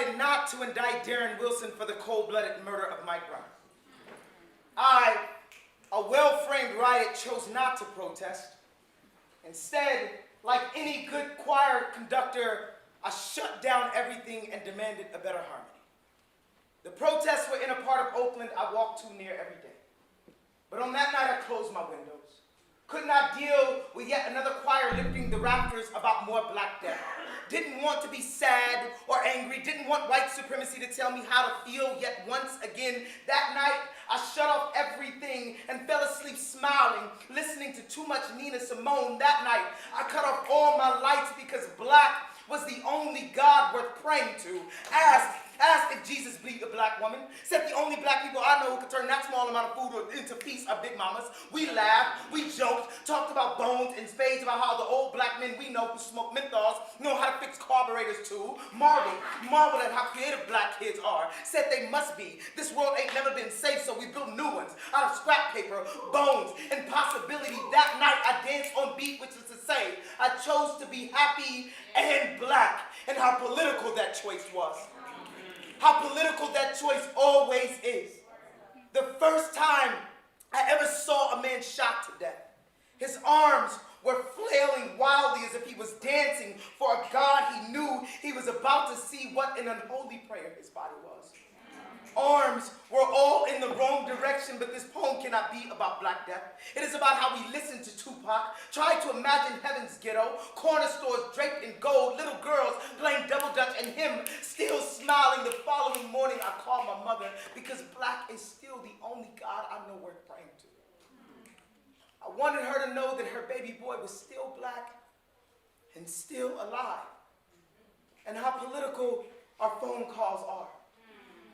decided not to indict Darren Wilson for the cold-blooded murder of Mike Brown. I, a well-framed riot, chose not to protest. Instead, like any good choir conductor, I shut down everything and demanded a better harmony. The protests were in a part of Oakland I walked to near every day. But on that night, I closed my windows. Could not deal with yet another choir lifting the rafters about more Black death. Didn't want to be sad or angry, didn't want white supremacy to tell me how to feel, yet once again, that night, I shut off everything and fell asleep smiling, listening to too much Nina Simone. That night, I cut off all my lights because Black was the only God worth praying to. Asked if Jesus bleed a Black woman. Said the only Black people I know who could turn that small amount of food into feasts are Big Mamas. We laughed, we joked, talked about bones and spades, about how the old Black men we know who smoke menthols know how to fix carburetors too. Marveled at how creative Black kids are. Said they must be. This world ain't never been safe, so we built new ones out of scrap paper, bones, and possibility. That night I danced on beat, which is to say, I chose to be happy and Black, and how political that choice was. How political that choice always is. The first time I ever saw a man shot to death, his arms were flailing wildly as if he was dancing for a God he knew he was about to see. What an unholy prayer his body was. Arms were all in the wrong direction, but this poem cannot be about Black death. It is about how we listened to Tupac, tried to imagine heaven's ghetto, corner stores draped in gold, little girls playing double dutch, and him still smiling. The following morning, I called my mother because Black is still the only God I know worth praying to. I wanted her to know that her baby boy was still Black and still alive. And how political our phone calls are.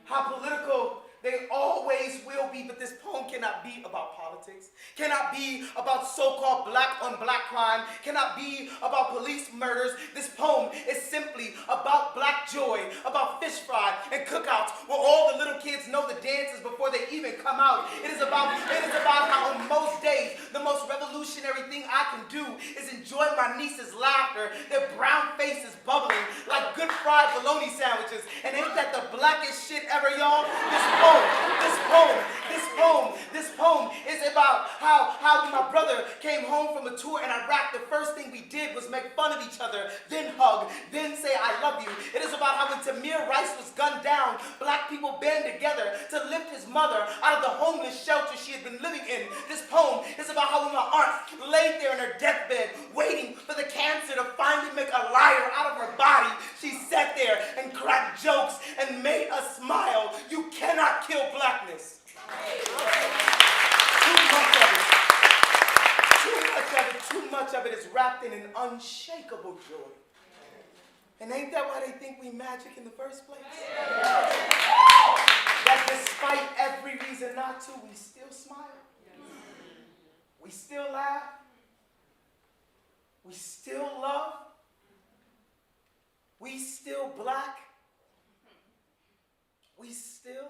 How political they always will be, but this poem cannot be about politics, cannot be about so-called Black on Black crime, cannot be about police murders. This poem is simply about Black joy, about fish fry and cookouts, where all the little kids know the dances before they even come out. It is about how on most days, the most revolutionary thing I can do is enjoy my niece's laughter, their brown faces bubbling like good fried bologna sandwiches. And ain't that the blackest shit ever, y'all? This poem is about how when my brother came home from a tour in Iraq, the first thing we did was make fun of each other, then hug, then say I love you. It is about how when Tamir Rice was gunned down, Black people band together to lift his mother out of the homeless shelter she had been living in. This poem is about how when my aunt laid there in her deathbed, waiting for the cancer to finally make a liar out of her body, she sat there and cracked jokes and made us smile. You cannot kill Blackness. Too much of it is wrapped in an unshakable joy. And ain't that why they think we magic in the first place? That despite every reason not to, we still smile. We still laugh. We still love. We still Black. We still